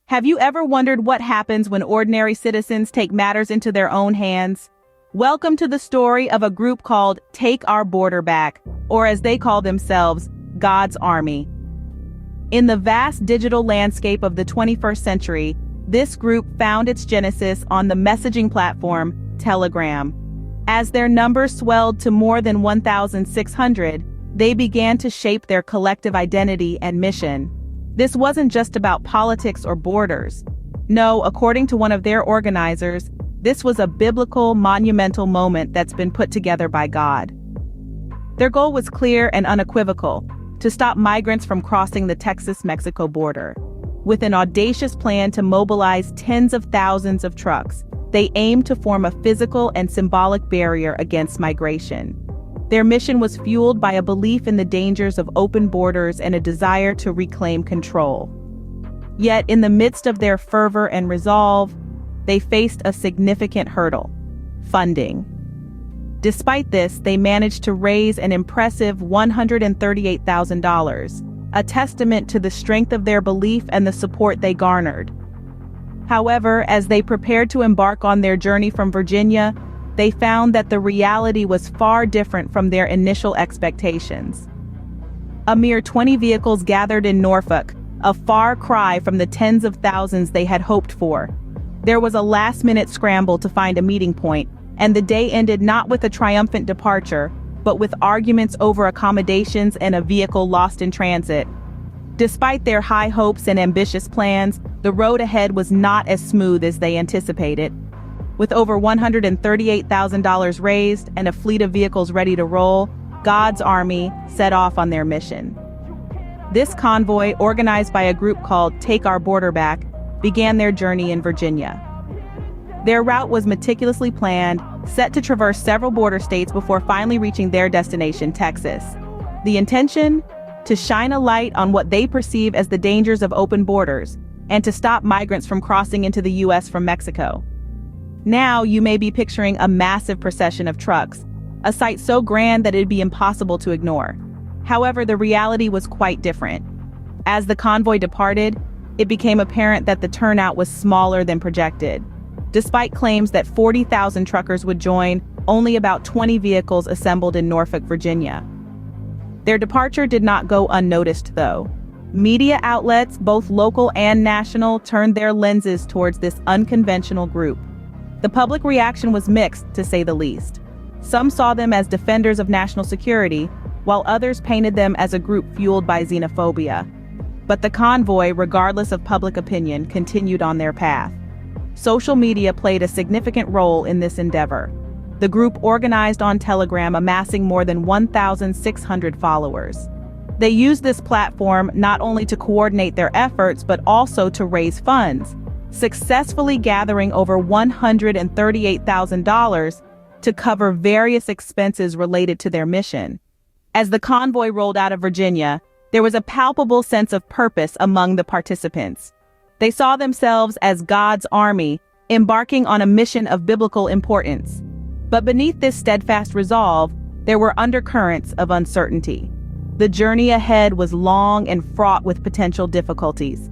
Have you ever wondered what happens when ordinary citizens take matters into their own hands? Welcome to the story of a group called Take Our Border Back, or as they call themselves, God's Army. In the vast digital landscape of the 21st century, this group found its genesis on the messaging platform Telegram. As their numbers swelled to more than 1,600, they began to shape their collective identity and mission. This wasn't just about politics or borders. No, according to one of their organizers, this was a biblical, monumental moment that's been put together by God. Their goal was clear and unequivocal: to stop migrants from crossing the Texas-Mexico border. With an audacious plan to mobilize tens of thousands of trucks, they aimed to form a physical and symbolic barrier against migration. Their mission was fueled by a belief in the dangers of open borders and a desire to reclaim control. Yet, in the midst of their fervor and resolve, they faced a significant hurdle: funding. Despite this, they managed to raise an impressive $138,000, a testament to the strength of their belief and the support they garnered. However, as they prepared to embark on their journey from Virginia, they found that the reality was far different from their initial expectations. A mere 20 vehicles gathered in Norfolk, a far cry from the tens of thousands they had hoped for. There was a last-minute scramble to find a meeting point, and the day ended not with a triumphant departure, but with arguments over accommodations and a vehicle lost in transit. Despite their high hopes and ambitious plans, the road ahead was not as smooth as they anticipated. With over $138,000 raised and a fleet of vehicles ready to roll, God's Army set off on their mission. This convoy, organized by a group called Take Our Border Back, began their journey in Virginia. Their route was meticulously planned, set to traverse several border states before finally reaching their destination, Texas. The intention? To shine a light on what they perceive as the dangers of open borders, and to stop migrants from crossing into the U.S. from Mexico. Now you may be picturing a massive procession of trucks, a sight so grand that it'd be impossible to ignore. However, the reality was quite different. As the convoy departed, it became apparent that the turnout was smaller than projected. Despite claims that 40,000 truckers would join, only about 20 vehicles assembled in Norfolk, Virginia. Their departure did not go unnoticed, though. Media outlets, both local and national, turned their lenses towards this unconventional group. The public reaction was mixed, to say the least. Some saw them as defenders of national security, while others painted them as a group fueled by xenophobia. But the convoy, regardless of public opinion, continued on their path. Social media played a significant role in this endeavor. The group organized on Telegram, amassing more than 1,600 followers. They used this platform not only to coordinate their efforts, but also to raise funds, successfully gathering over $138,000 to cover various expenses related to their mission. As the convoy rolled out of Virginia, there was a palpable sense of purpose among the participants. They saw themselves as God's army, embarking on a mission of biblical importance. But beneath this steadfast resolve, there were undercurrents of uncertainty. The journey ahead was long and fraught with potential difficulties.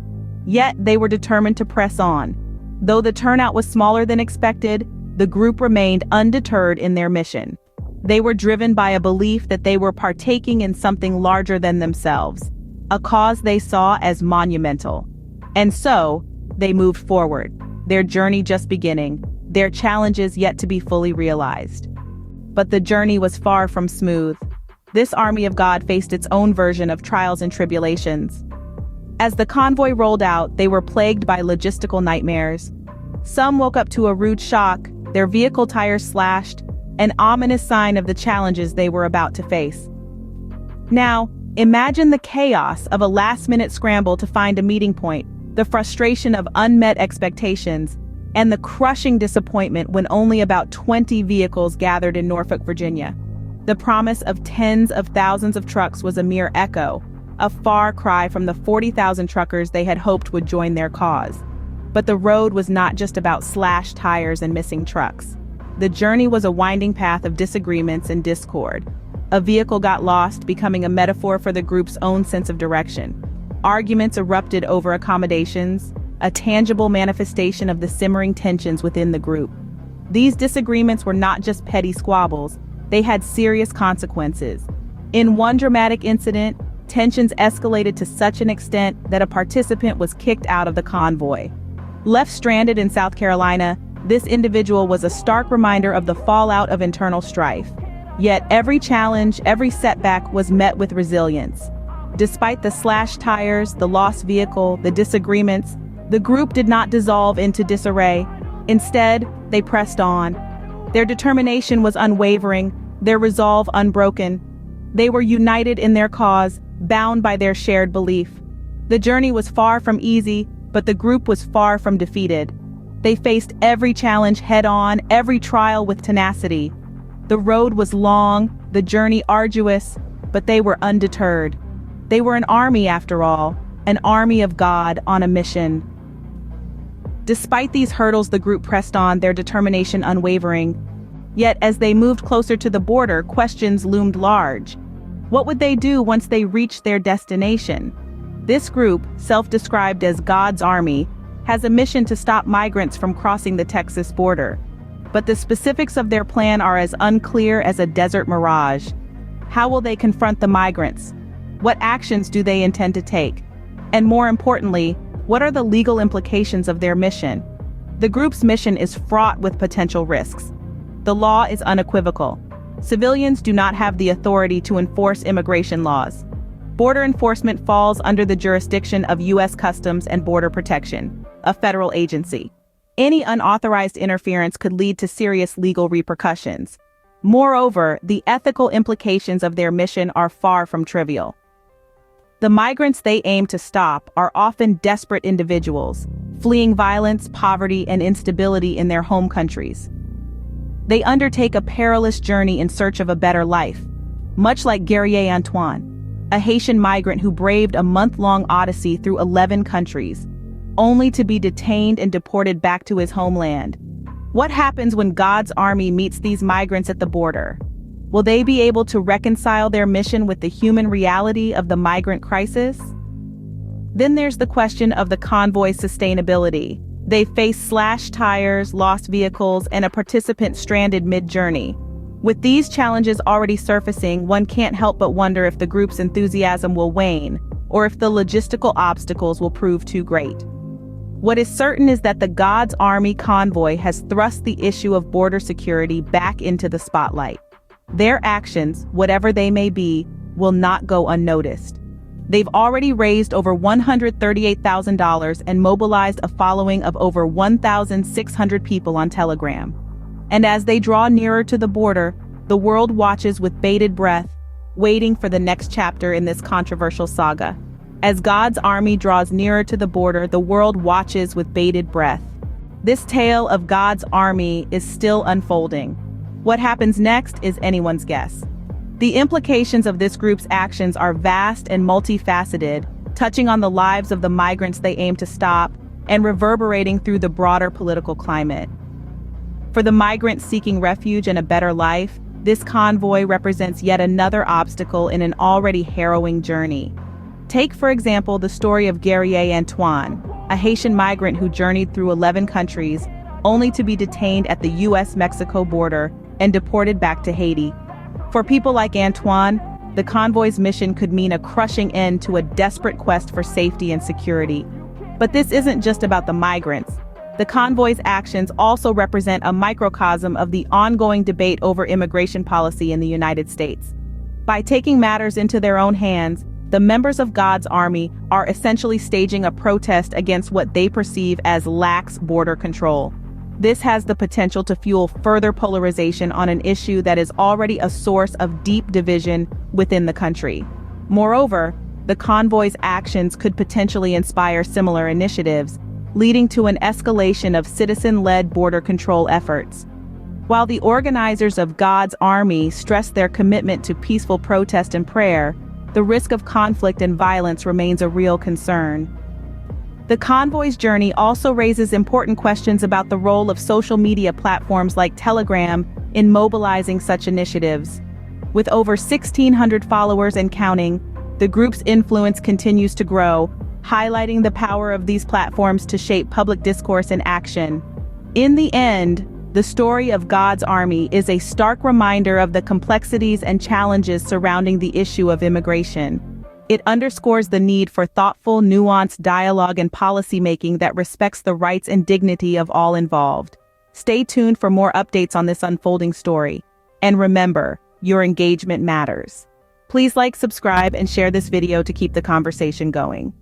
Yet they were determined to press on. Though the turnout was smaller than expected, the group remained undeterred in their mission. They were driven by a belief that they were partaking in something larger than themselves, a cause they saw as monumental. And so, they moved forward, their journey just beginning, their challenges yet to be fully realized. But the journey was far from smooth. This army of God faced its own version of trials and tribulations. As the convoy rolled out, they were plagued by logistical nightmares. Some woke up to a rude shock, their vehicle tires slashed, an ominous sign of the challenges they were about to face. Now, imagine the chaos of a last-minute scramble to find a meeting point, the frustration of unmet expectations, and the crushing disappointment when only about 20 vehicles gathered in Norfolk, Virginia. The promise of tens of thousands of trucks was a mere echo, a far cry from the 40,000 truckers they had hoped would join their cause. But the road was not just about slashed tires and missing trucks. The journey was a winding path of disagreements and discord. A vehicle got lost, becoming a metaphor for the group's own sense of direction. Arguments erupted over accommodations. a tangible manifestation of the simmering tensions within the group. These disagreements were not just petty squabbles, they had serious consequences. In one dramatic incident, tensions escalated to such an extent that a participant was kicked out of the convoy. Left stranded in South Carolina, this individual was a stark reminder of the fallout of internal strife. Yet every challenge, every setback was met with resilience. Despite the slashed tires, the lost vehicle, the disagreements, the group did not dissolve into disarray. Instead, they pressed on. Their determination was unwavering, their resolve unbroken. They were united in their cause, bound by their shared belief. The journey was far from easy, but the group was far from defeated. They faced every challenge head-on, every trial with tenacity. The road was long, the journey arduous, but they were undeterred. They were an army after all, an army of God on a mission. Despite these hurdles, the group pressed on, their determination unwavering. Yet as they moved closer to the border, questions loomed large. What would they do once they reached their destination? This group, self-described as God's Army, has a mission to stop migrants from crossing the Texas border. But the specifics of their plan are as unclear as a desert mirage. How will they confront the migrants? What actions do they intend to take? And more importantly, what are the legal implications of their mission? The group's mission is fraught with potential risks. The law is unequivocal. Civilians do not have the authority to enforce immigration laws. Border enforcement falls under the jurisdiction of U.S. Customs and Border Protection, a federal agency. Any unauthorized interference could lead to serious legal repercussions. Moreover, the ethical implications of their mission are far from trivial. The migrants they aim to stop are often desperate individuals, fleeing violence, poverty, and instability in their home countries. They undertake a perilous journey in search of a better life, much like Guerrier Antoine, a Haitian migrant who braved a month-long odyssey through 11 countries, only to be detained and deported back to his homeland. What happens when God's army meets these migrants at the border? Will they be able to reconcile their mission with the human reality of the migrant crisis? Then there's the question of the convoy's sustainability. They face slashed tires, lost vehicles, and a participant stranded mid-journey. With these challenges already surfacing, one can't help but wonder if the group's enthusiasm will wane, or if the logistical obstacles will prove too great. What is certain is that the God's Army convoy has thrust the issue of border security back into the spotlight. Their actions, whatever they may be, will not go unnoticed. They've already raised over $138,000 and mobilized a following of over 1,600 people on Telegram. And as they draw nearer to the border, the world watches with bated breath, waiting for the next chapter in this controversial saga. As God's army draws nearer to the border, the world watches with bated breath. This tale of God's army is still unfolding. What happens next is anyone's guess. The implications of this group's actions are vast and multifaceted, touching on the lives of the migrants they aim to stop and reverberating through the broader political climate. For the migrants seeking refuge and a better life, this convoy represents yet another obstacle in an already harrowing journey. Take, for example, the story of Guerrier Antoine, a Haitian migrant who journeyed through 11 countries, only to be detained at the US-Mexico border and deported back to Haiti. For people like Antoine, the convoy's mission could mean a crushing end to a desperate quest for safety and security. But this isn't just about the migrants. The convoy's actions also represent a microcosm of the ongoing debate over immigration policy in the United States. By taking matters into their own hands, the members of God's army are essentially staging a protest against what they perceive as lax border control. This has the potential to fuel further polarization on an issue that is already a source of deep division within the country. Moreover, the convoy's actions could potentially inspire similar initiatives, leading to an escalation of citizen-led border control efforts. While the organizers of God's army stress their commitment to peaceful protest and prayer, the risk of conflict and violence remains a real concern. The convoy's journey also raises important questions about the role of social media platforms like Telegram in mobilizing such initiatives. With over 1,600 followers and counting, the group's influence continues to grow, highlighting the power of these platforms to shape public discourse and action. In the end, the story of God's Army is a stark reminder of the complexities and challenges surrounding the issue of immigration. It underscores the need for thoughtful, nuanced dialogue and policymaking that respects the rights and dignity of all involved. Stay tuned for more updates on this unfolding story. And remember, your engagement matters. Please like, subscribe, and share this video to keep the conversation going.